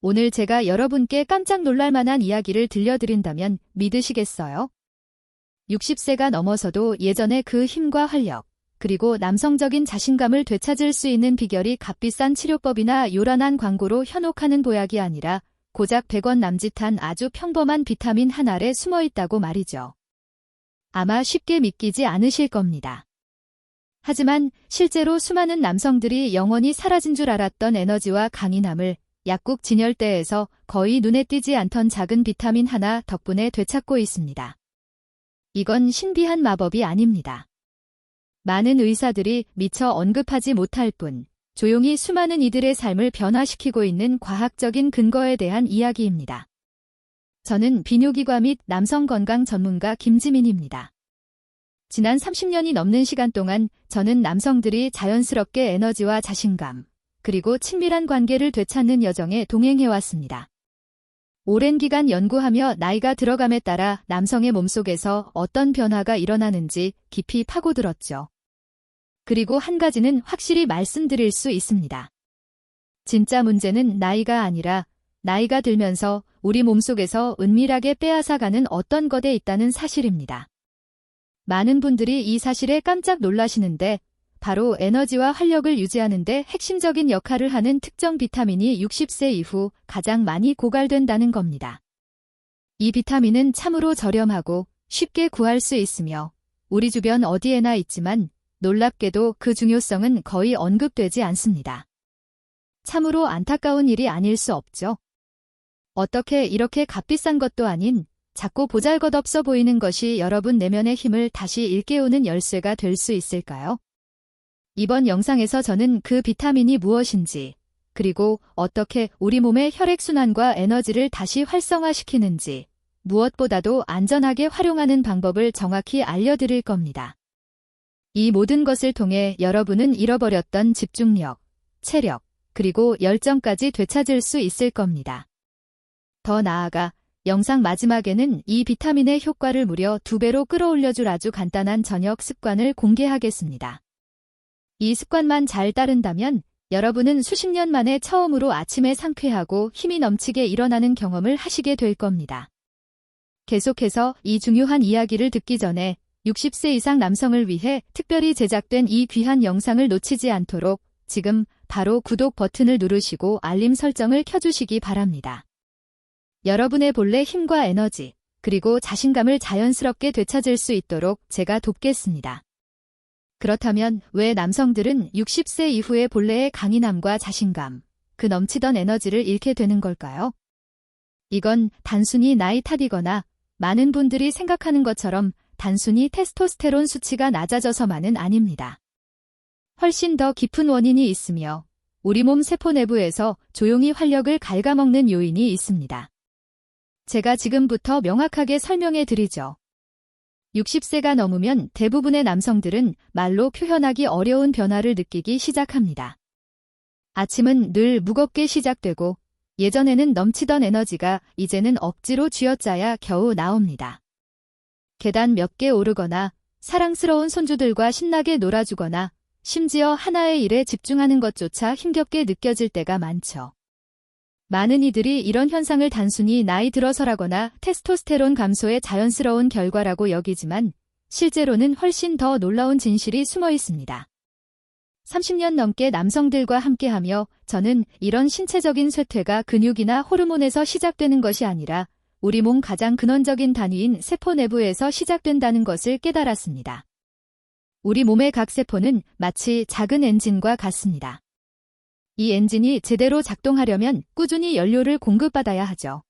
오늘 제가 여러분께 깜짝 놀랄 만한 이야기를 들려드린다면 믿으시겠어요? 60세가 넘어서도 예전의 그 힘과 활력, 그리고 남성적인 자신감을 되찾을 수 있는 비결이 값비싼 치료법이나 요란한 광고로 현혹하는 보약이 아니라 고작 100원 남짓한 아주 평범한 비타민 한 알에 숨어 있다고 말이죠. 아마 쉽게 믿기지 않으실 겁니다. 하지만 실제로 수많은 남성들이 영원히 사라진 줄 알았던 에너지와 강인함을 약국 진열대에서 거의 눈에 띄지 않던 작은 비타민 하나 덕분에 되찾고 있습니다. 이건 신비한 마법이 아닙니다. 많은 의사들이 미처 언급하지 못할 뿐 조용히 수많은 이들의 삶을 변화시키고 있는 과학적인 근거에 대한 이야기입니다. 저는 비뇨기과 및 남성 건강 전문가 김지민입니다. 지난 30년이 넘는 시간 동안 저는 남성들이 자연스럽게 에너지와 자신감, 그리고 친밀한 관계를 되찾는 여정에 동행해왔습니다. 오랜 기간 연구하며 나이가 들어감에 따라 남성의 몸속에서 어떤 변화가 일어나는지 깊이 파고들었죠. 그리고 한 가지는 확실히 말씀드릴 수 있습니다. 진짜 문제는 나이가 아니라 나이가 들면서 우리 몸속에서 은밀하게 빼앗아가는 어떤 것에 있다는 사실입니다. 많은 분들이 이 사실에 깜짝 놀라시는데 바로 에너지와 활력을 유지하는 데 핵심적인 역할을 하는 특정 비타민이 60세 이후 가장 많이 고갈된다는 겁니다. 이 비타민은 참으로 저렴하고 쉽게 구할 수 있으며 우리 주변 어디에나 있지만 놀랍게도 그 중요성은 거의 언급되지 않습니다. 참으로 안타까운 일이 아닐 수 없죠. 어떻게 이렇게 값비싼 것도 아닌 작고 보잘것없어 보이는 것이 여러분 내면의 힘을 다시 일깨우는 열쇠가 될 수 있을까요? 이번 영상에서 저는 그 비타민이 무엇인지, 그리고 어떻게 우리 몸의 혈액순환과 에너지를 다시 활성화시키는지, 무엇보다도 안전하게 활용하는 방법을 정확히 알려드릴 겁니다. 이 모든 것을 통해 여러분은 잃어버렸던 집중력, 체력, 그리고 열정까지 되찾을 수 있을 겁니다. 더 나아가 영상 마지막에는 이 비타민의 효과를 무려 2배로 끌어올려줄 아주 간단한 저녁 습관을 공개하겠습니다. 이 습관만 잘 따른다면 여러분은 수십 년 만에 처음으로 아침에 상쾌하고 힘이 넘치게 일어나는 경험을 하시게 될 겁니다. 계속해서 이 중요한 이야기를 듣기 전에 60세 이상 남성을 위해 특별히 제작된 이 귀한 영상을 놓치지 않도록 지금 바로 구독 버튼을 누르시고 알림 설정을 켜주시기 바랍니다. 여러분의 본래 힘과 에너지, 그리고 자신감을 자연스럽게 되찾을 수 있도록 제가 돕겠습니다. 그렇다면 왜 남성들은 60세 이후에 본래의 강인함과 자신감, 그 넘치던 에너지를 잃게 되는 걸까요? 이건 단순히 나이 탓이거나 많은 분들이 생각하는 것처럼 단순히 테스토스테론 수치가 낮아져서만은 아닙니다. 훨씬 더 깊은 원인이 있으며 우리 몸 세포 내부에서 조용히 활력을 갉아먹는 요인이 있습니다. 제가 지금부터 명확하게 설명해 드리죠. 60세가 넘으면 대부분의 남성들은 말로 표현하기 어려운 변화를 느끼기 시작합니다. 아침은 늘 무겁게 시작되고 예전에는 넘치던 에너지가 이제는 억지로 쥐어짜야 겨우 나옵니다. 계단 몇 개 오르거나 사랑스러운 손주들과 신나게 놀아주거나 심지어 하나의 일에 집중하는 것조차 힘겹게 느껴질 때가 많죠. 많은 이들이 이런 현상을 단순히 나이 들어서라거나 테스토스테론 감소의 자연스러운 결과라고 여기지만 실제로는 훨씬 더 놀라운 진실이 숨어 있습니다. 30년 넘게 남성들과 함께하며 저는 이런 신체적인 쇠퇴가 근육이나 호르몬에서 시작되는 것이 아니라 우리 몸 가장 근원적인 단위인 세포 내부에서 시작된다는 것을 깨달았습니다. 우리 몸의 각 세포는 마치 작은 엔진과 같습니다. 이 엔진이 제대로 작동하려면 꾸준히 연료를 공급받아야 하죠.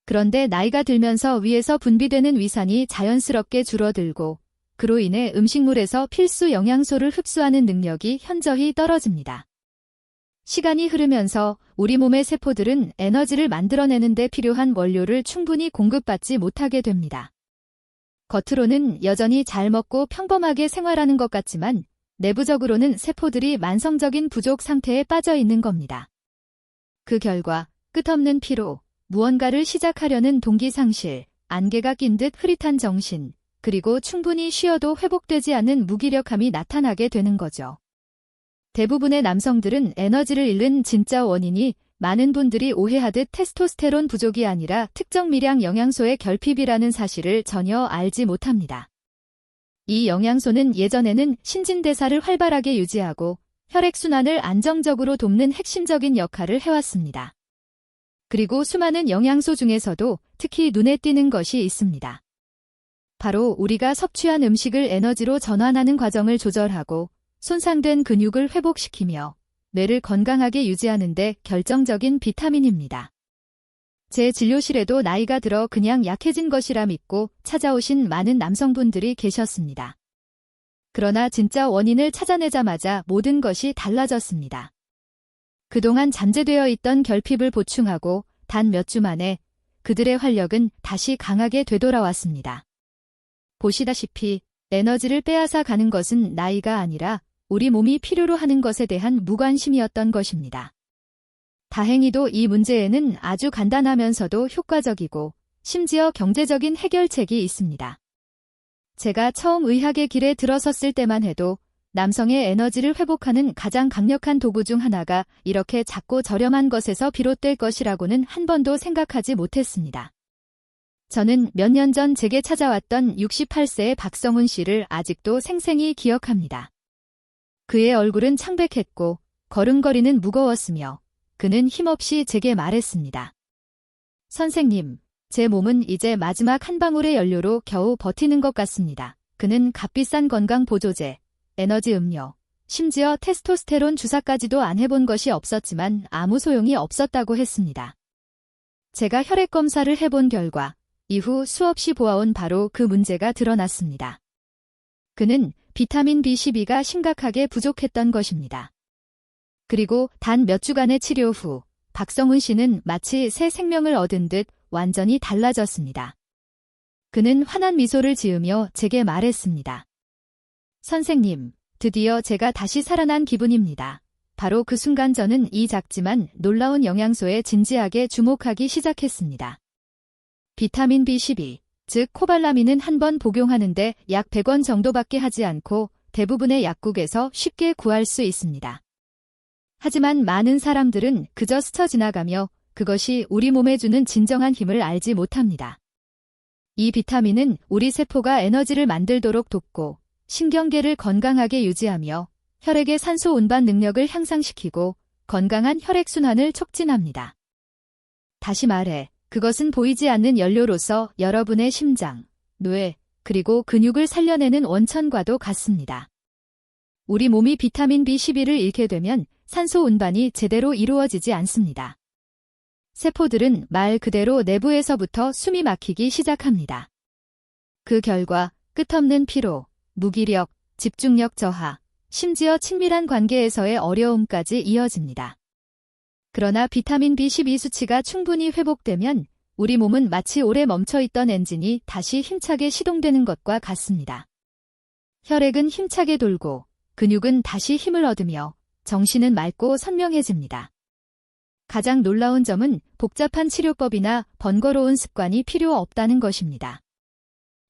그런데 나이가 들면서 위에서 분비되는 위산이 자연스럽게 줄어들고 그로 인해 음식물에서 필수 영양소를 흡수하는 능력이 현저히 떨어집니다. 시간이 흐르면서 우리 몸의 세포들은 에너지를 만들어내는 데 필요한 원료를 충분히 공급받지 못하게 됩니다. 겉으로는 여전히 잘 먹고 평범하게 생활하는 것 같지만 내부적으로는 세포들이 만성적인 부족 상태에 빠져 있는 겁니다. 그 결과 끝없는 피로, 무언가를 시작하려는 동기 상실, 안개가 낀 듯 흐릿한 정신, 그리고 충분히 쉬어도 회복되지 않는 무기력함이 나타나게 되는 거죠. 대부분의 남성들은 에너지를 잃는 진짜 원인이 많은 분들이 오해하듯 테스토스테론 부족이 아니라 특정 미량 영양소의 결핍이라는 사실을 전혀 알지 못합니다. 이 영양소는 예전에는 신진대사를 활발하게 유지하고 혈액순환을 안정적으로 돕는 핵심적인 역할을 해왔습니다. 그리고 수많은 영양소 중에서도 특히 눈에 띄는 것이 있습니다. 바로 우리가 섭취한 음식을 에너지로 전환하는 과정을 조절하고 손상된 근육을 회복시키며 뇌를 건강하게 유지하는 데 결정적인 비타민입니다. 제 진료실에도 나이가 들어 그냥 약해진 것이라 믿고 찾아오신 많은 남성분들이 계셨습니다. 그러나 진짜 원인을 찾아내자마자 모든 것이 달라졌습니다. 그동안 잠재되어 있던 결핍을 보충하고 단 몇 주 만에 그들의 활력은 다시 강하게 되돌아왔습니다. 보시다시피 에너지를 빼앗아 가는 것은 나이가 아니라 우리 몸이 필요로 하는 것에 대한 무관심이었던 것입니다. 다행히도 이 문제에는 아주 간단하면서도 효과적이고 심지어 경제적인 해결책이 있습니다. 제가 처음 의학의 길에 들어섰을 때만 해도 남성의 에너지를 회복하는 가장 강력한 도구 중 하나가 이렇게 작고 저렴한 것에서 비롯될 것이라고는 한 번도 생각하지 못했습니다. 저는 몇 년 전 제게 찾아왔던 68세의 박성훈 씨를 아직도 생생히 기억합니다. 그의 얼굴은 창백했고 걸음걸이는 무거웠으며 그는 힘없이 제게 말했습니다. 선생님, 제 몸은 이제 마지막 한 방울의 연료로 겨우 버티는 것 같습니다. 그는 값비싼 건강 보조제, 에너지 음료, 심지어 테스토스테론 주사까지도 안 해본 것이 없었지만 아무 소용이 없었다고 했습니다. 제가 혈액 검사를 해본 결과 이후 수없이 보아온 바로 그 문제가 드러났습니다. 그는 비타민 B12가 심각하게 부족했던 것입니다. 그리고 단 몇 주간의 치료 후 박성훈 씨는 마치 새 생명을 얻은 듯 완전히 달라졌습니다. 그는 환한 미소를 지으며 제게 말했습니다. 선생님, 드디어 제가 다시 살아난 기분입니다. 바로 그 순간 저는 이 작지만 놀라운 영양소에 진지하게 주목하기 시작했습니다. 비타민 B12, 즉 코발라민은 한 번 복용하는데 약 100원 정도밖에 하지 않고 대부분의 약국에서 쉽게 구할 수 있습니다. 하지만 많은 사람들은 그저 스쳐 지나가며 그것이 우리 몸에 주는 진정한 힘을 알지 못합니다. 이 비타민은 우리 세포가 에너지를 만들도록 돕고 신경계를 건강하게 유지하며 혈액의 산소 운반 능력을 향상시키고 건강한 혈액순환을 촉진합니다. 다시 말해, 그것은 보이지 않는 연료로서 여러분의 심장, 뇌, 그리고 근육을 살려내는 원천과도 같습니다. 우리 몸이 비타민 B12를 잃게 되면 산소 운반이 제대로 이루어지지 않습니다. 세포들은 말 그대로 내부에서부터 숨이 막히기 시작합니다. 그 결과 끝없는 피로, 무기력, 집중력 저하, 심지어 친밀한 관계에서의 어려움까지 이어집니다. 그러나 비타민 B12 수치가 충분히 회복되면 우리 몸은 마치 오래 멈춰있던 엔진이 다시 힘차게 시동되는 것과 같습니다. 혈액은 힘차게 돌고 근육은 다시 힘을 얻으며 정신은 맑고 선명해집니다. 가장 놀라운 점은 복잡한 치료법이나 번거로운 습관이 필요 없다는 것입니다.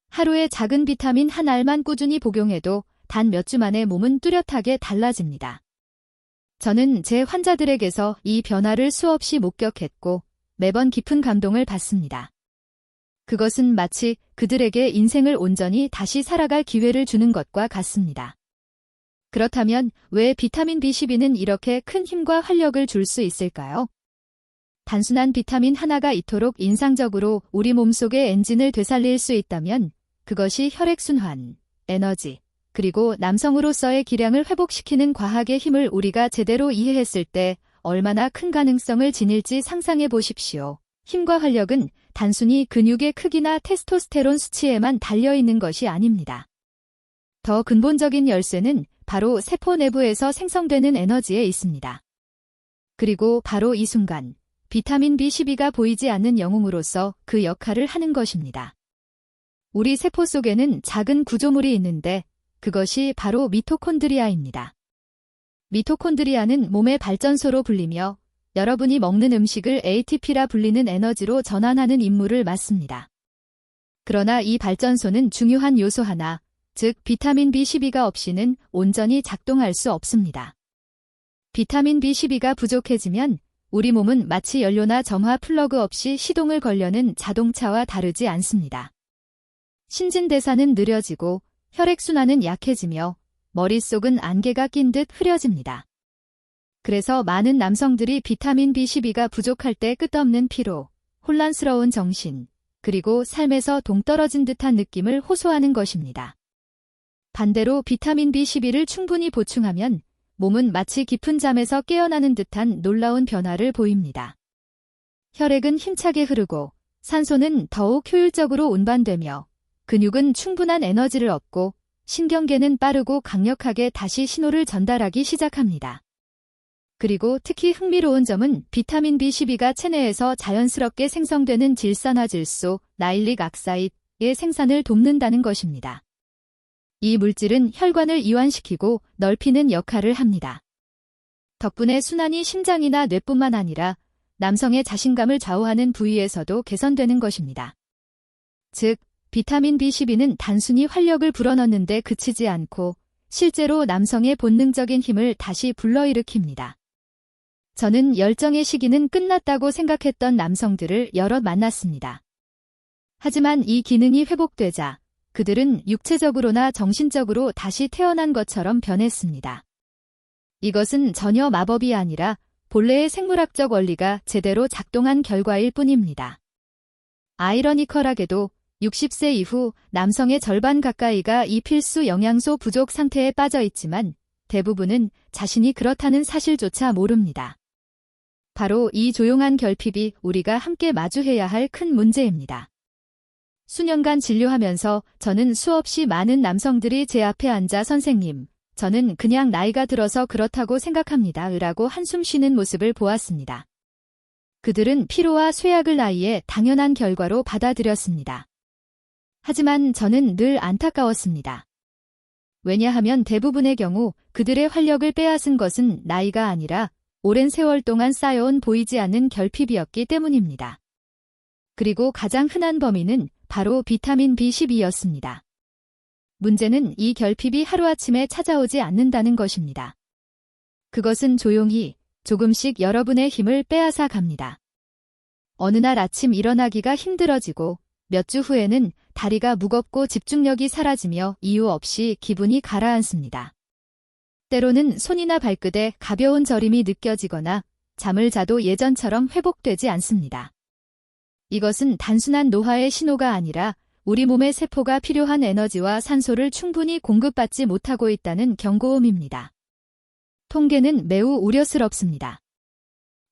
하루에 작은 비타민 한 알만 꾸준히 복용해도 단 몇 주 만에 몸은 뚜렷하게 달라집니다. 저는 제 환자들에게서 이 변화를 수없이 목격했고 매번 깊은 감동을 받습니다. 그것은 마치 그들에게 인생을 온전히 다시 살아갈 기회를 주는 것과 같습니다. 그렇다면 왜 비타민 B12는 이렇게 큰 힘과 활력을 줄 수 있을까요? 단순한 비타민 하나가 이토록 인상적으로 우리 몸속의 엔진을 되살릴 수 있다면 그것이 혈액순환, 에너지, 그리고 남성으로서의 기량을 회복시키는 과학의 힘을 우리가 제대로 이해했을 때 얼마나 큰 가능성을 지닐지 상상해 보십시오. 힘과 활력은 단순히 근육의 크기나 테스토스테론 수치에만 달려있는 것이 아닙니다. 더 근본적인 열쇠는 바로 세포 내부에서 생성되는 에너지에 있습니다. 그리고 바로 이 순간 비타민 B12가 보이지 않는 영웅으로서 그 역할을 하는 것입니다. 우리 세포 속에는 작은 구조물이 있는데 그것이 바로 미토콘드리아입니다. 미토콘드리아는 몸의 발전소로 불리며 여러분이 먹는 음식을 ATP라 불리는 에너지로 전환하는 임무를 맡습니다. 그러나 이 발전소는 중요한 요소 하나, 즉 비타민 B12가 없이는 온전히 작동할 수 없습니다. 비타민 B12가 부족해지면 우리 몸은 마치 연료나 점화 플러그 없이 시동을 걸려는 자동차와 다르지 않습니다. 신진대사는 느려지고 혈액순환은 약해지며 머릿속은 안개가 낀 듯 흐려집니다. 그래서 많은 남성들이 비타민 B12가 부족할 때 끝없는 피로, 혼란스러운 정신, 그리고 삶에서 동떨어진 듯한 느낌을 호소하는 것입니다. 반대로 비타민 B12를 충분히 보충하면 몸은 마치 깊은 잠에서 깨어나는 듯한 놀라운 변화를 보입니다. 혈액은 힘차게 흐르고 산소는 더욱 효율적으로 운반되며 근육은 충분한 에너지를 얻고 신경계는 빠르고 강력하게 다시 신호를 전달하기 시작합니다. 그리고 특히 흥미로운 점은 비타민 B12가 체내에서 자연스럽게 생성되는 질산화질소, 나일릭 악사이드의 생산을 돕는다는 것입니다. 이 물질은 혈관을 이완시키고 넓히는 역할을 합니다. 덕분에 순환이 심장이나 뇌뿐만 아니라 남성의 자신감을 좌우하는 부위에서도 개선되는 것입니다. 즉, 비타민 B12는 단순히 활력을 불어넣는 데 그치지 않고 실제로 남성의 본능적인 힘을 다시 불러일으킵니다. 저는 열정의 시기는 끝났다고 생각했던 남성들을 여럿 만났습니다. 하지만 이 기능이 회복되자 그들은 육체적으로나 정신적으로 다시 태어난 것처럼 변했습니다. 이것은 전혀 마법이 아니라 본래의 생물학적 원리가 제대로 작동한 결과일 뿐입니다. 아이러니컬하게도 60세 이후 남성의 절반 가까이가 이 필수 영양소 부족 상태에 빠져 있지만 대부분은 자신이 그렇다는 사실조차 모릅니다. 바로 이 조용한 결핍이 우리가 함께 마주해야 할 큰 문제입니다. 수년간 진료하면서 저는 수없이 많은 남성들이 제 앞에 앉아 선생님, 저는 그냥 나이가 들어서 그렇다고 생각합니다. 라고 한숨 쉬는 모습을 보았습니다. 그들은 피로와 쇠약을 나이에 당연한 결과로 받아들였습니다. 하지만 저는 늘 안타까웠습니다. 왜냐하면 대부분의 경우 그들의 활력을 빼앗은 것은 나이가 아니라 오랜 세월 동안 쌓여온 보이지 않는 결핍이었기 때문입니다. 그리고 가장 흔한 범인은 바로 비타민 B12였습니다. 문제는 이 결핍이 하루아침에 찾아오지 않는다는 것입니다. 그것은 조용히 조금씩 여러분의 힘을 빼앗아 갑니다. 어느 날 아침 일어나기가 힘들어지고 몇 주 후에는 다리가 무겁고 집중력이 사라지며 이유 없이 기분이 가라앉습니다. 때로는 손이나 발끝에 가벼운 저림이 느껴지거나 잠을 자도 예전처럼 회복되지 않습니다. 이것은 단순한 노화의 신호가 아니라 우리 몸의 세포가 필요한 에너지와 산소를 충분히 공급받지 못하고 있다는 경고음입니다. 통계는 매우 우려스럽습니다.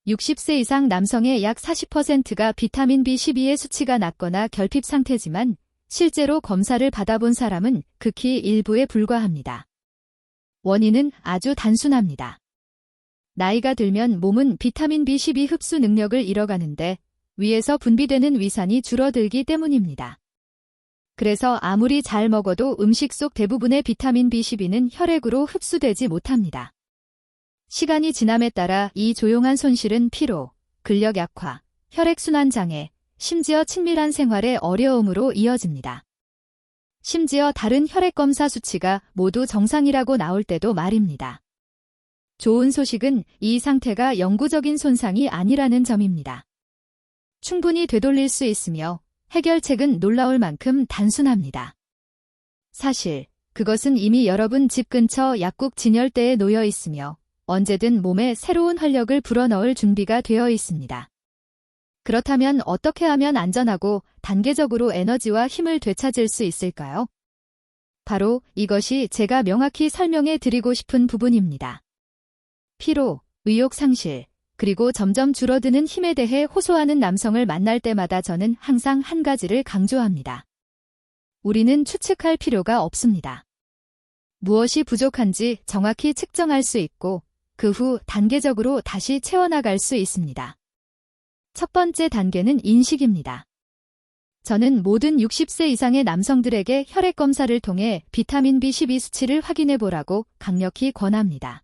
60세 이상 남성의 약 40%가 비타민 B12의 수치가 낮거나 결핍 상태지만 실제로 검사를 받아본 사람은 극히 일부에 불과합니다. 원인은 아주 단순합니다. 나이가 들면 몸은 비타민 B12 흡수 능력을 잃어가는데 위에서 분비되는 위산이 줄어들기 때문입니다. 그래서 아무리 잘 먹어도 음식 속 대부분의 비타민 B12는 혈액으로 흡수되지 못합니다. 시간이 지남에 따라 이 조용한 손실은 피로, 근력 약화, 혈액순환 장애, 심지어 친밀한 생활의 어려움으로 이어집니다. 심지어 다른 혈액검사 수치가 모두 정상이라고 나올 때도 말입니다. 좋은 소식은 이 상태가 영구적인 손상이 아니라는 점입니다. 충분히 되돌릴 수 있으며 해결책은 놀라울 만큼 단순합니다. 사실 그것은 이미 여러분 집 근처 약국 진열대에 놓여 있으며 언제든 몸에 새로운 활력을 불어넣을 준비가 되어 있습니다. 그렇다면 어떻게 하면 안전하고 단계적으로 에너지와 힘을 되찾을 수 있을까요? 바로 이것이 제가 명확히 설명해 드리고 싶은 부분입니다. 피로, 의욕 상실, 그리고 점점 줄어드는 힘에 대해 호소하는 남성을 만날 때마다 저는 항상 한 가지를 강조합니다. 우리는 추측할 필요가 없습니다. 무엇이 부족한지 정확히 측정할 수 있고 그 후 단계적으로 다시 채워나갈 수 있습니다. 첫 번째 단계는 인식입니다. 저는 모든 60세 이상의 남성들에게 혈액 검사를 통해 비타민 B12 수치를 확인해 보라고 강력히 권합니다.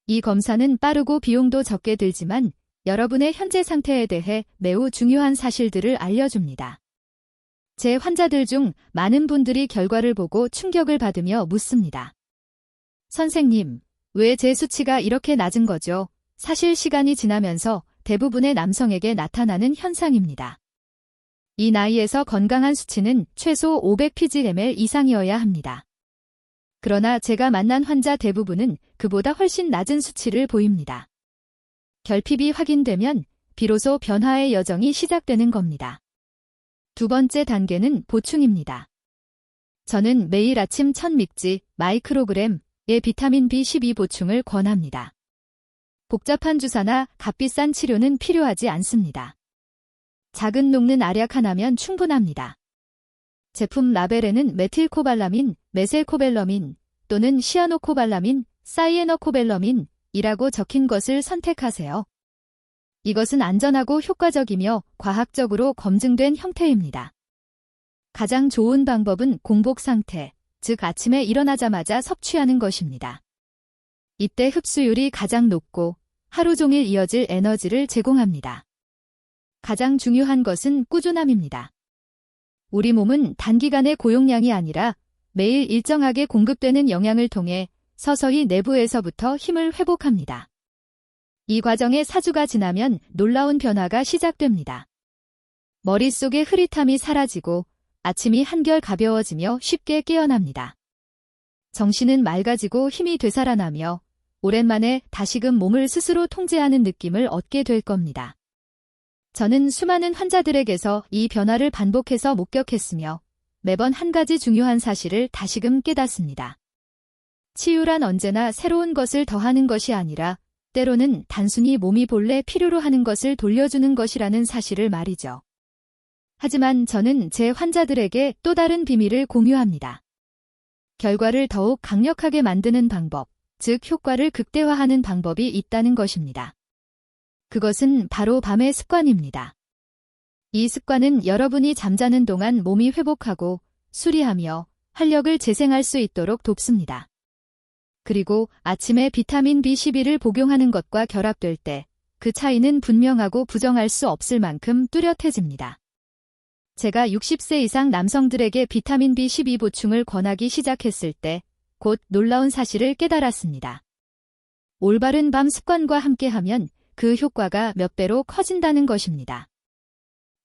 이 검사는 빠르고 비용도 적게 들지만 여러분의 현재 상태에 대해 매우 중요한 사실들을 알려줍니다. 제 환자들 중 많은 분들이 결과를 보고 충격을 받으며 묻습니다. 선생님, 왜 제 수치가 이렇게 낮은 거죠? 사실 시간이 지나면서 대부분의 남성에게 나타나는 현상입니다. 이 나이에서 건강한 수치는 최소 500pg/ml 이상이어야 합니다. 그러나 제가 만난 환자 대부분은 그보다 훨씬 낮은 수치를 보입니다. 결핍이 확인되면 비로소 변화의 여정이 시작되는 겁니다. 두 번째 단계는 보충입니다. 저는 매일 아침 1000mg 마이크로그램의 비타민 B12 보충을 권합니다. 복잡한 주사나 값비싼 치료는 필요하지 않습니다. 작은 녹는 알약 하나면 충분합니다. 제품 라벨에는 메틸코발라민, 메셀코벨러민 또는 시아노코발라민, 사이에너코벨러민이라고 적힌 것을 선택하세요. 이것은 안전하고 효과적이며 과학적으로 검증된 형태입니다. 가장 좋은 방법은 공복 상태, 즉 아침에 일어나자마자 섭취하는 것입니다. 이때 흡수율이 가장 높고 하루 종일 이어질 에너지를 제공합니다. 가장 중요한 것은 꾸준함입니다. 우리 몸은 단기간의 고용량이 아니라 매일 일정하게 공급되는 영양을 통해 서서히 내부에서부터 힘을 회복합니다. 이 과정의 4주가 지나면 놀라운 변화가 시작됩니다. 머릿속의 흐릿함이 사라지고 아침이 한결 가벼워지며 쉽게 깨어납니다. 정신은 맑아지고 힘이 되살아나며 오랜만에 다시금 몸을 스스로 통제하는 느낌을 얻게 될 겁니다. 저는 수많은 환자들에게서 이 변화를 반복해서 목격했으며 매번 한 가지 중요한 사실을 다시금 깨닫습니다. 치유란 언제나 새로운 것을 더하는 것이 아니라 때로는 단순히 몸이 본래 필요로 하는 것을 돌려주는 것이라는 사실을 말이죠. 하지만 저는 제 환자들에게 또 다른 비밀을 공유합니다. 결과를 더욱 강력하게 만드는 방법, 즉 효과를 극대화하는 방법이 있다는 것입니다. 그것은 바로 밤의 습관입니다. 이 습관은 여러분이 잠자는 동안 몸이 회복하고 수리하며 활력을 재생할 수 있도록 돕습니다. 그리고 아침에 비타민 B12를 복용하는 것과 결합될 때 그 차이는 분명하고 부정할 수 없을 만큼 뚜렷해집니다. 제가 60세 이상 남성들에게 비타민 B12 보충을 권하기 시작했을 때 곧 놀라운 사실을 깨달았습니다. 올바른 밤 습관과 함께하면 그 효과가 몇 배로 커진다는 것입니다.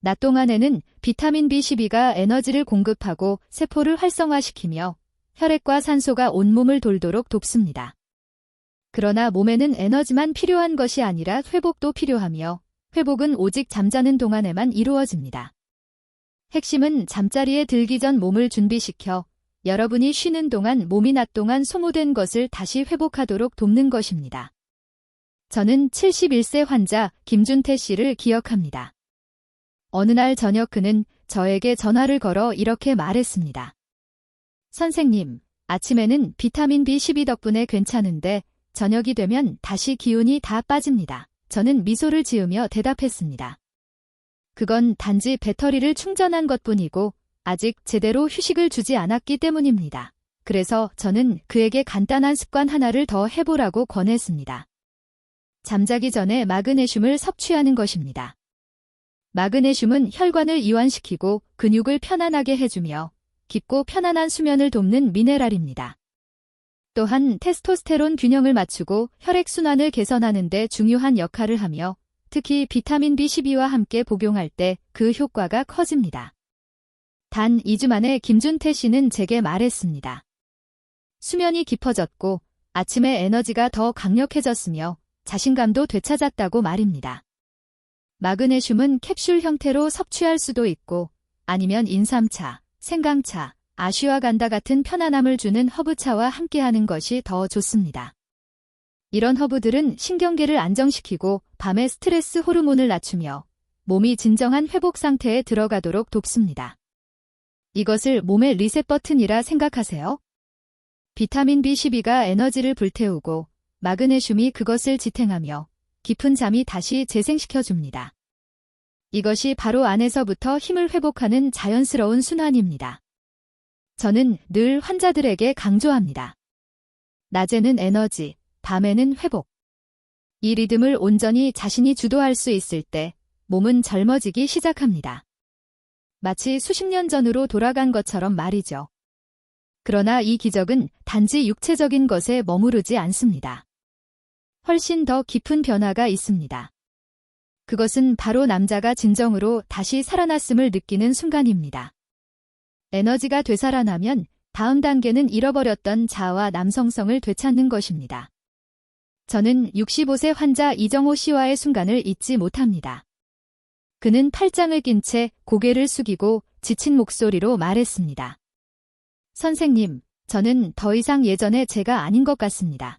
낮 동안에는 비타민 B12가 에너지를 공급하고 세포를 활성화시키며 혈액과 산소가 온몸을 돌도록 돕습니다. 그러나 몸에는 에너지만 필요한 것이 아니라 회복도 필요하며 회복은 오직 잠자는 동안에만 이루어집니다. 핵심은 잠자리에 들기 전 몸을 준비시켜 여러분이 쉬는 동안 몸이 낮 동안 소모된 것을 다시 회복하도록 돕는 것입니다. 저는 71세 환자 김준태 씨를 기억합니다. 어느 날 저녁 그는 저에게 전화를 걸어 이렇게 말했습니다. 선생님, 아침에는 비타민 B12 덕분에 괜찮은데 저녁이 되면 다시 기운이 다 빠집니다. 저는 미소를 지으며 대답했습니다. 그건 단지 배터리를 충전한 것뿐이고 아직 제대로 휴식을 주지 않았기 때문입니다. 그래서 저는 그에게 간단한 습관 하나를 더 해보라고 권했습니다. 잠자기 전에 마그네슘을 섭취하는 것입니다. 마그네슘은 혈관을 이완시키고 근육을 편안하게 해주며 깊고 편안한 수면을 돕는 미네랄입니다. 또한 테스토스테론 균형을 맞추고 혈액순환을 개선하는 데 중요한 역할을 하며 특히 비타민 B12와 함께 복용할 때 그 효과가 커집니다. 단 2주 만에 김준태 씨는 제게 말했습니다. 수면이 깊어졌고 아침에 에너지가 더 강력해졌으며 자신감도 되찾았다고 말입니다. 마그네슘은 캡슐 형태로 섭취할 수도 있고 아니면 인삼차, 생강차, 아슈와간다 같은 편안함을 주는 허브차와 함께하는 것이 더 좋습니다. 이런 허브들은 신경계를 안정시키고 밤의 스트레스 호르몬을 낮추며 몸이 진정한 회복 상태에 들어가도록 돕습니다. 이것을 몸의 리셋 버튼이라 생각하세요. 비타민 B12가 에너지를 불태우고 마그네슘이 그것을 지탱하며 깊은 잠이 다시 재생시켜줍니다. 이것이 바로 안에서부터 힘을 회복하는 자연스러운 순환입니다. 저는 늘 환자들에게 강조합니다. 낮에는 에너지, 밤에는 회복. 이 리듬을 온전히 자신이 주도할 수 있을 때 몸은 젊어지기 시작합니다. 마치 수십 년 전으로 돌아간 것처럼 말이죠. 그러나 이 기적은 단지 육체적인 것에 머무르지 않습니다. 훨씬 더 깊은 변화가 있습니다. 그것은 바로 남자가 진정으로 다시 살아났음을 느끼는 순간입니다. 에너지가 되살아나면 다음 단계는 잃어버렸던 자아와 남성성을 되찾는 것입니다. 저는 65세 환자 이정호 씨와의 순간을 잊지 못합니다. 그는 팔짱을 낀 채 고개를 숙이고 지친 목소리로 말했습니다. 선생님, 저는 더 이상 예전의 제가 아닌 것 같습니다.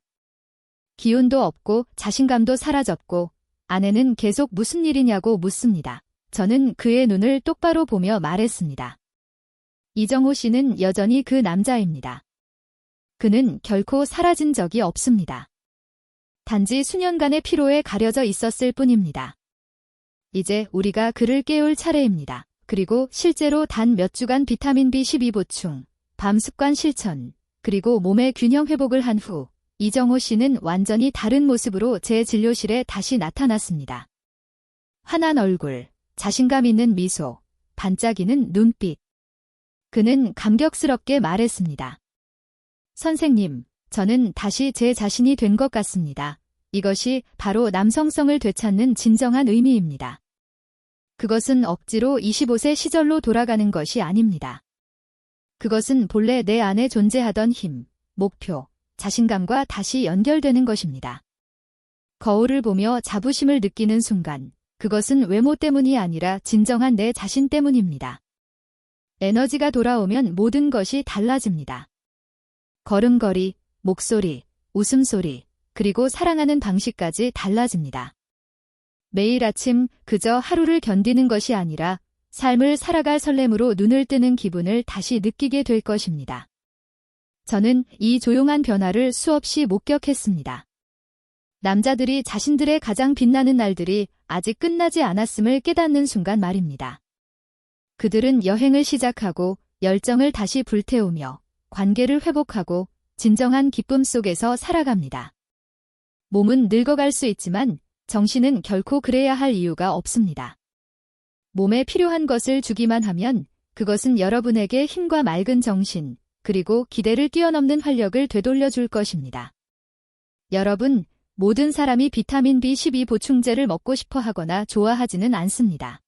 기운도 없고 자신감도 사라졌고 아내는 계속 무슨 일이냐고 묻습니다. 저는 그의 눈을 똑바로 보며 말했습니다. 이정호 씨는 여전히 그 남자입니다. 그는 결코 사라진 적이 없습니다. 단지 수년간의 피로에 가려져 있었을 뿐입니다. 이제 우리가 그를 깨울 차례입니다. 그리고 실제로 단 몇 주간 비타민 B12 보충, 밤 습관 실천, 그리고 몸의 균형 회복을 한 후 이정호 씨는 완전히 다른 모습으로 제 진료실에 다시 나타났습니다. 환한 얼굴, 자신감 있는 미소, 반짝이는 눈빛. 그는 감격스럽게 말했습니다. 선생님, 저는 다시 제 자신이 된 것 같습니다. 이것이 바로 남성성을 되찾는 진정한 의미입니다. 그것은 억지로 25세 시절로 돌아가는 것이 아닙니다. 그것은 본래 내 안에 존재하던 힘, 목표, 자신감과 다시 연결되는 것입니다. 거울을 보며 자부심을 느끼는 순간, 그것은 외모 때문이 아니라 진정한 내 자신 때문입니다. 에너지가 돌아오면 모든 것이 달라집니다. 걸음걸이, 목소리, 웃음소리, 그리고 사랑하는 방식까지 달라집니다. 매일 아침 그저 하루를 견디는 것이 아니라 삶을 살아갈 설렘으로 눈을 뜨는 기분을 다시 느끼게 될 것입니다. 저는 이 조용한 변화를 수없이 목격했습니다. 남자들이 자신들의 가장 빛나는 날들이 아직 끝나지 않았음을 깨닫는 순간 말입니다. 그들은 여행을 시작하고 열정을 다시 불태우며 관계를 회복하고 진정한 기쁨 속에서 살아갑니다. 몸은 늙어갈 수 있지만 정신은 결코 그래야 할 이유가 없습니다. 몸에 필요한 것을 주기만 하면 그것은 여러분에게 힘과 맑은 정신, 그리고 기대를 뛰어넘는 활력을 되돌려 줄 것입니다. 여러분, 모든 사람이 비타민 B12 보충제를 먹고 싶어 하거나 좋아하지는 않습니다.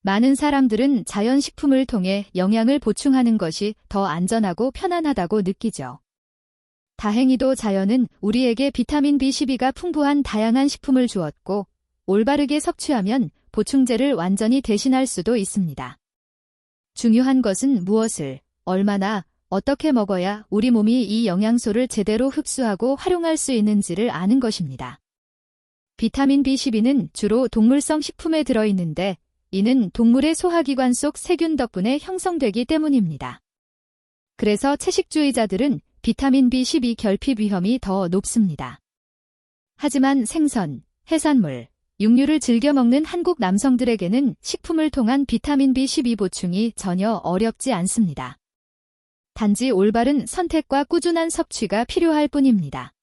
많은 사람들은 자연식품을 통해 영양을 보충하는 것이 더 안전하고 편안하다고 느끼죠. 다행히도 자연은 우리에게 비타민 B12가 풍부한 다양한 식품을 주었고, 올바르게 섭취하면 보충제를 완전히 대신할 수도 있습니다. 중요한 것은 무엇을, 얼마나, 어떻게 먹어야 우리 몸이 이 영양소를 제대로 흡수하고 활용할 수 있는지를 아는 것입니다. 비타민 B12는 주로 동물성 식품에 들어있는데, 이는 동물의 소화기관 속 세균 덕분에 형성되기 때문입니다. 그래서 채식주의자들은 비타민 B12 결핍 위험이 더 높습니다. 하지만 생선, 해산물, 육류를 즐겨 먹는 한국 남성들에게는 식품을 통한 비타민 B12 보충이 전혀 어렵지 않습니다. 단지 올바른 선택과 꾸준한 섭취가 필요할 뿐입니다.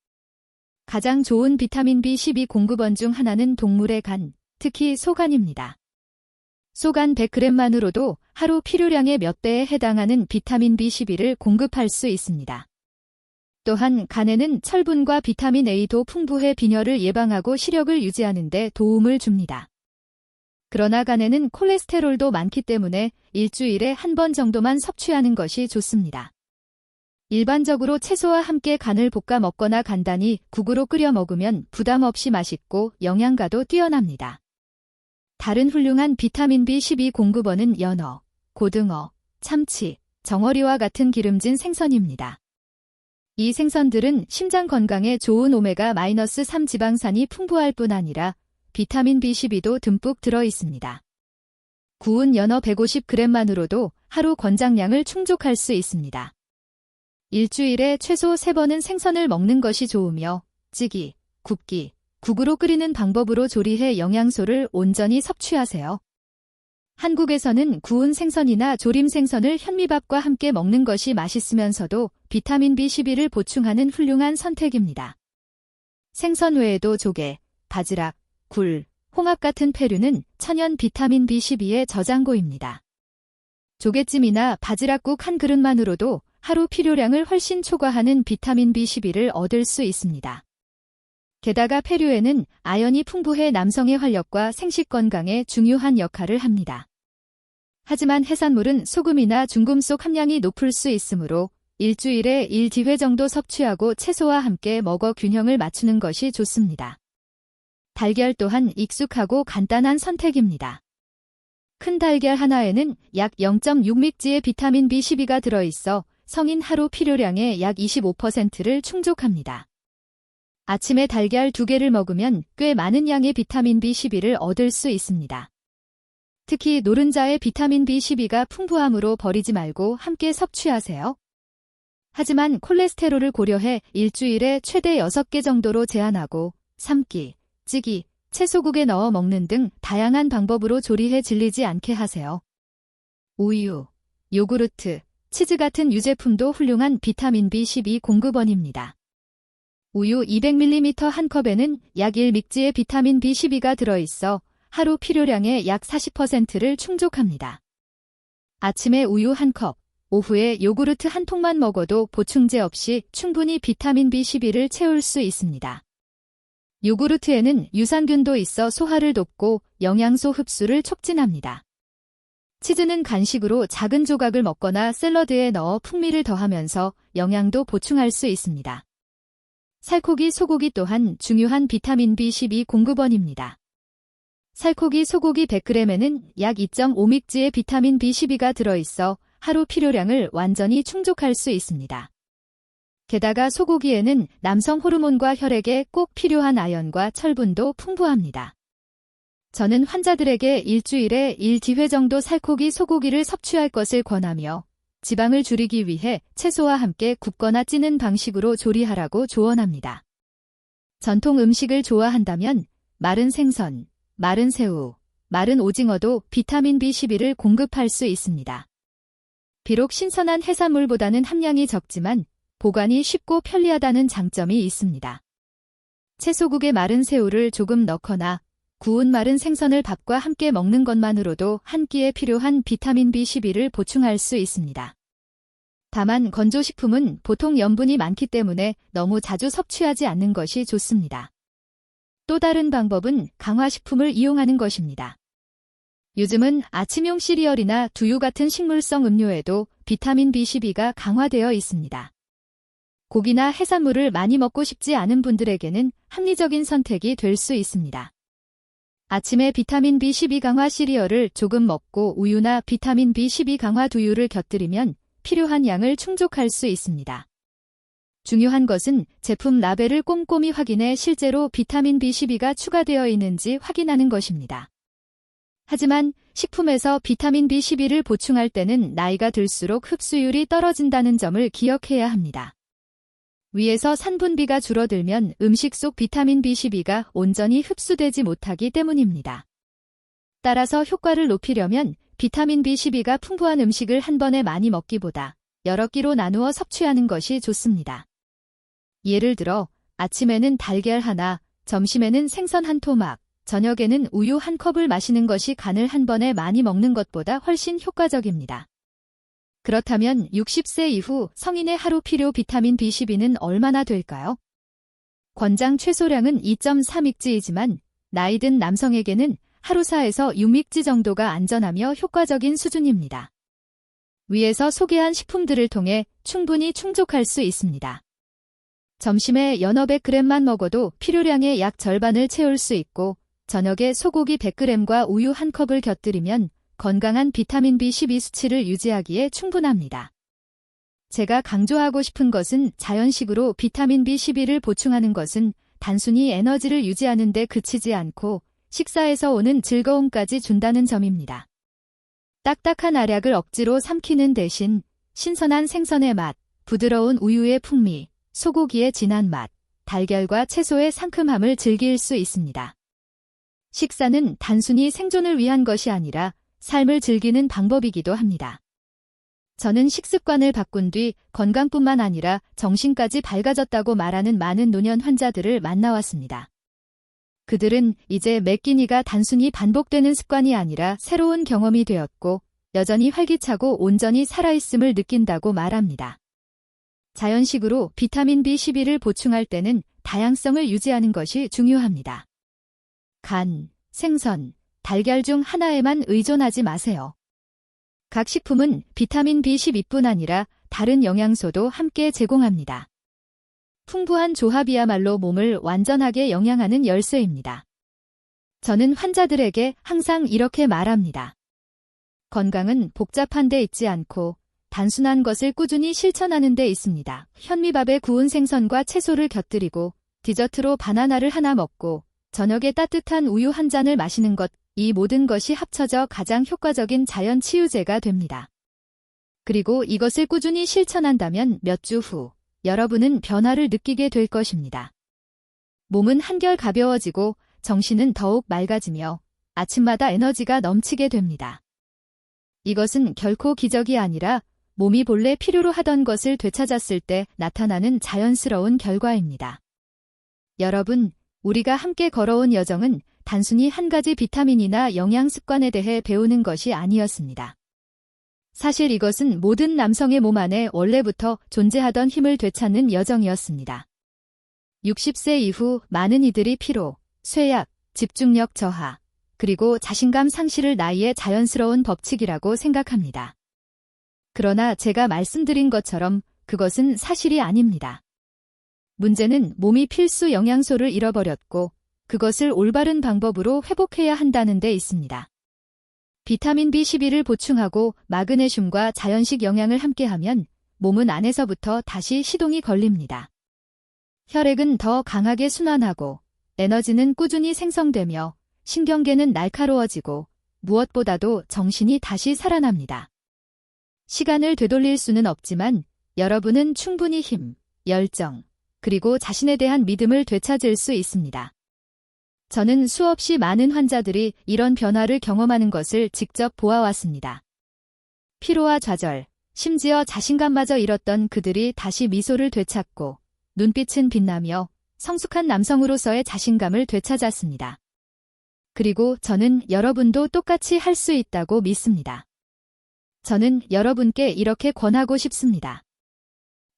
가장 좋은 비타민 B12 공급원 중 하나는 동물의 간, 특히 소간입니다. 소간 100g만으로도 하루 필요량의 몇 배에 해당하는 비타민 B12를 공급할 수 있습니다. 또한 간에는 철분과 비타민 A도 풍부해 빈혈을 예방하고 시력을 유지하는 데 도움을 줍니다. 그러나 간에는 콜레스테롤도 많기 때문에 일주일에 한 번 정도만 섭취하는 것이 좋습니다. 일반적으로 채소와 함께 간을 볶아 먹거나 간단히 국으로 끓여 먹으면 부담 없이 맛있고 영양가도 뛰어납니다. 다른 훌륭한 비타민 B12 공급원은 연어, 고등어, 참치, 정어리와 같은 기름진 생선입니다. 이 생선들은 심장 건강에 좋은 오메가-3 지방산이 풍부할 뿐 아니라 비타민 B12도 듬뿍 들어 있습니다. 구운 연어 150g만으로도 하루 권장량을 충족할 수 있습니다. 일주일에 최소 3번은 생선을 먹는 것이 좋으며 찌기, 굽기, 국으로 끓이는 방법으로 조리해 영양소를 온전히 섭취하세요. 한국에서는 구운 생선이나 조림 생선을 현미밥과 함께 먹는 것이 맛있으면서도 비타민 B12를 보충하는 훌륭한 선택입니다. 생선 외에도 조개, 바지락, 굴, 홍합 같은 페류는 천연 비타민 B12의 저장고입니다. 조개찜이나 바지락국 한 그릇만으로도 하루 필요량을 훨씬 초과하는 비타민 B12를 얻을 수 있습니다. 게다가 페류에는 아연이 풍부해 남성의 활력과 생식 건강에 중요한 역할을 합니다. 하지만 해산물은 소금이나 중금속 함량이 높을 수 있으므로 일주일에 1-2회 정도 섭취하고 채소와 함께 먹어 균형을 맞추는 것이 좋습니다. 달걀 또한 익숙하고 간단한 선택입니다. 큰 달걀 하나에는 약 0.6mg의 비타민 B12가 들어있어 성인 하루 필요량의 약 25%를 충족합니다. 아침에 달걀 2개를 먹으면 꽤 많은 양의 비타민 B12를 얻을 수 있습니다. 특히 노른자의 비타민 B12가 풍부하므로 버리지 말고 함께 섭취하세요. 하지만 콜레스테롤을 고려해 일주일에 최대 6개 정도로 제한하고 삶기, 찌기, 채소국에 넣어 먹는 등 다양한 방법으로 조리해 질리지 않게 하세요. 우유, 요구르트, 치즈 같은 유제품도 훌륭한 비타민 B12 공급원입니다. 우유 200ml 한 컵에는 약 1mg의 비타민 B12가 들어있어 하루 필요량의 약 40%를 충족합니다. 아침에 우유 한 컵, 오후에 요구르트 한 통만 먹어도 보충제 없이 충분히 비타민 B12를 채울 수 있습니다. 요구르트에는 유산균도 있어 소화를 돕고 영양소 흡수를 촉진합니다. 치즈는 간식으로 작은 조각을 먹거나 샐러드에 넣어 풍미를 더하면서 영양도 보충할 수 있습니다. 살코기, 소고기 또한 중요한 비타민 B12 공급원입니다. 살코기, 소고기 100g에는 약 2.5mg의 비타민 B12가 들어있어 하루 필요량을 완전히 충족할 수 있습니다. 게다가 소고기에는 남성 호르몬과 혈액에 꼭 필요한 아연과 철분도 풍부합니다. 저는 환자들에게 일주일에 1-2회 정도 살코기, 소고기를 섭취할 것을 권하며 지방을 줄이기 위해 채소와 함께 굽거나 찌는 방식으로 조리하라고 조언합니다. 전통 음식을 좋아한다면 마른 생선, 마른 새우, 마른 오징어도 비타민 B12를 공급할 수 있습니다. 비록 신선한 해산물보다는 함량이 적지만 보관이 쉽고 편리하다는 장점이 있습니다. 채소국에 마른 새우를 조금 넣거나 구운 마른 생선을 밥과 함께 먹는 것만으로도 한 끼에 필요한 비타민 B12를 보충할 수 있습니다. 다만 건조식품은 보통 염분이 많기 때문에 너무 자주 섭취하지 않는 것이 좋습니다. 또 다른 방법은 강화식품을 이용하는 것입니다. 요즘은 아침용 시리얼이나 두유 같은 식물성 음료에도 비타민 B12가 강화되어 있습니다. 고기나 해산물을 많이 먹고 싶지 않은 분들에게는 합리적인 선택이 될 수 있습니다. 아침에 비타민 B12 강화 시리얼을 조금 먹고 우유나 비타민 B12 강화 두유를 곁들이면 필요한 양을 충족할 수 있습니다. 중요한 것은 제품 라벨을 꼼꼼히 확인해 실제로 비타민 B12가 추가되어 있는지 확인하는 것입니다. 하지만 식품에서 비타민 B12를 보충할 때는 나이가 들수록 흡수율이 떨어진다는 점을 기억해야 합니다. 위에서 산분비가 줄어들면 음식 속 비타민 B12가 온전히 흡수되지 못하기 때문입니다. 따라서 효과를 높이려면 비타민 B12가 풍부한 음식을 한 번에 많이 먹기보다 여러 끼로 나누어 섭취하는 것이 좋습니다. 예를 들어 아침에는 달걀 하나, 점심에는 생선 한 토막, 저녁에는 우유 한 컵을 마시는 것이 간을 한 번에 많이 먹는 것보다 훨씬 효과적입니다. 그렇다면 60세 이후 성인의 하루 필요 비타민 B12는 얼마나 될까요? 권장 최소량은 2.4mg이지만 나이 든 남성에게는 하루 4에서 6mg 정도가 안전하며 효과적인 수준입니다. 위에서 소개한 식품들을 통해 충분히 충족할 수 있습니다. 점심에 연어 100g만 먹어도 필요량의 약 절반을 채울 수 있고 저녁에 소고기 100g과 우유 한 컵을 곁들이면 건강한 비타민 B12 수치를 유지하기에 충분합니다. 제가 강조하고 싶은 것은 자연식으로 비타민 B12를 보충하는 것은 단순히 에너지를 유지하는 데 그치지 않고 식사에서 오는 즐거움까지 준다는 점입니다. 딱딱한 알약을 억지로 삼키는 대신 신선한 생선의 맛, 부드러운 우유의 풍미, 소고기의 진한 맛, 달걀과 채소의 상큼함을 즐길 수 있습니다. 식사는 단순히 생존을 위한 것이 아니라 삶을 즐기는 방법이기도 합니다. 저는 식습관을 바꾼 뒤 건강뿐만 아니라 정신까지 밝아졌다고 말하는 많은 노년 환자들을 만나왔습니다. 그들은 이제 매 끼니가 단순히 반복되는 습관이 아니라 새로운 경험이 되었고 여전히 활기차고 온전히 살아있음을 느낀다고 말합니다. 자연식으로 비타민 B12를 보충할 때는 다양성을 유지하는 것이 중요합니다. 간, 생선, 달걀 중 하나에만 의존하지 마세요. 각 식품은 비타민 B12뿐 아니라 다른 영양소도 함께 제공합니다. 풍부한 조합이야말로 몸을 완전하게 영양하는 열쇠입니다. 저는 환자들에게 항상 이렇게 말합니다. 건강은 복잡한 데 있지 않고 단순한 것을 꾸준히 실천하는 데 있습니다. 현미밥에 구운 생선과 채소를 곁들이고 디저트로 바나나를 하나 먹고 저녁에 따뜻한 우유 한 잔을 마시는 것, 이 모든 것이 합쳐져 가장 효과적인 자연 치유제가 됩니다. 그리고 이것을 꾸준히 실천한다면 몇 주 후 여러분은 변화를 느끼게 될 것입니다. 몸은 한결 가벼워지고 정신은 더욱 맑아지며 아침마다 에너지가 넘치게 됩니다. 이것은 결코 기적이 아니라 몸이 본래 필요로 하던 것을 되찾았을 때 나타나는 자연스러운 결과입니다. 여러분, 우리가 함께 걸어온 여정은 단순히 한 가지 비타민이나 영양 습관에 대해 배우는 것이 아니었습니다. 사실 이것은 모든 남성의 몸 안에 원래부터 존재하던 힘을 되찾는 여정이었습니다. 60세 이후 많은 이들이 피로, 쇠약, 집중력 저하, 그리고 자신감 상실을 나이의 자연스러운 법칙이라고 생각합니다. 그러나 제가 말씀드린 것처럼 그것은 사실이 아닙니다. 문제는 몸이 필수 영양소를 잃어버렸고 그것을 올바른 방법으로 회복해야 한다는 데 있습니다. 비타민 B12를 보충하고 마그네슘과 자연식 영양을 함께하면 몸은 안에서부터 다시 시동이 걸립니다. 혈액은 더 강하게 순환하고 에너지는 꾸준히 생성되며 신경계는 날카로워지고 무엇보다도 정신이 다시 살아납니다. 시간을 되돌릴 수는 없지만 여러분은 충분히 힘, 열정, 그리고 자신에 대한 믿음을 되찾을 수 있습니다. 저는 수없이 많은 환자들이 이런 변화를 경험하는 것을 직접 보아왔습니다. 피로와 좌절, 심지어 자신감마저 잃었던 그들이 다시 미소를 되찾고 눈빛은 빛나며 성숙한 남성으로서의 자신감을 되찾았습니다. 그리고 저는 여러분도 똑같이 할 수 있다고 믿습니다. 저는 여러분께 이렇게 권하고 싶습니다.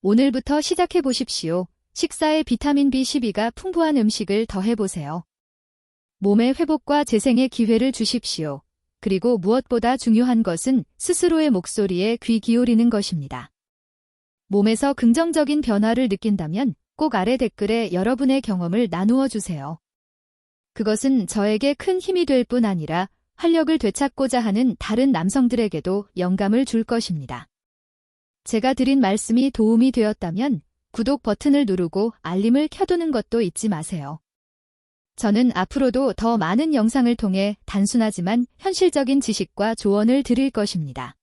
오늘부터 시작해 보십시오. 식사에 비타민 B12가 풍부한 음식을 더해보세요. 몸의 회복과 재생의 기회를 주십시오. 그리고 무엇보다 중요한 것은 스스로의 목소리에 귀 기울이는 것입니다. 몸에서 긍정적인 변화를 느낀다면 꼭 아래 댓글에 여러분의 경험을 나누어 주세요. 그것은 저에게 큰 힘이 될 뿐 아니라 활력을 되찾고자 하는 다른 남성들에게도 영감을 줄 것입니다. 제가 드린 말씀이 도움이 되었다면 구독 버튼을 누르고 알림을 켜두는 것도 잊지 마세요. 저는 앞으로도 더 많은 영상을 통해 단순하지만 현실적인 지식과 조언을 드릴 것입니다.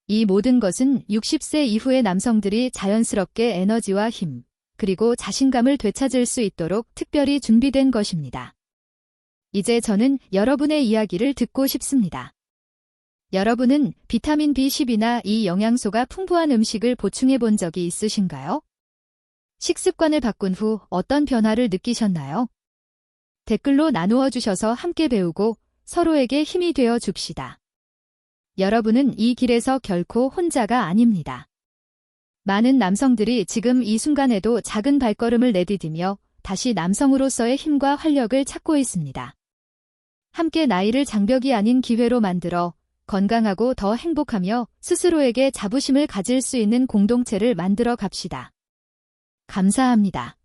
이 모든 것은 60세 이후의 남성들이 자연스럽게 에너지와 힘, 그리고 자신감을 되찾을 수 있도록 특별히 준비된 것입니다. 이제 저는 여러분의 이야기를 듣고 싶습니다. 여러분은 비타민 B12나 이 영양소가 풍부한 음식을 보충해 본 적이 있으신가요? 식습관을 바꾼 후 어떤 변화를 느끼셨나요? 댓글로 나누어 주셔서 함께 배우고 서로에게 힘이 되어 줍시다. 여러분은 이 길에서 결코 혼자가 아닙니다. 많은 남성들이 지금 이 순간에도 작은 발걸음을 내디디며 다시 남성으로서의 힘과 활력을 찾고 있습니다. 함께 나이를 장벽이 아닌 기회로 만들어 건강하고 더 행복하며 스스로에게 자부심을 가질 수 있는 공동체를 만들어 갑시다. 감사합니다.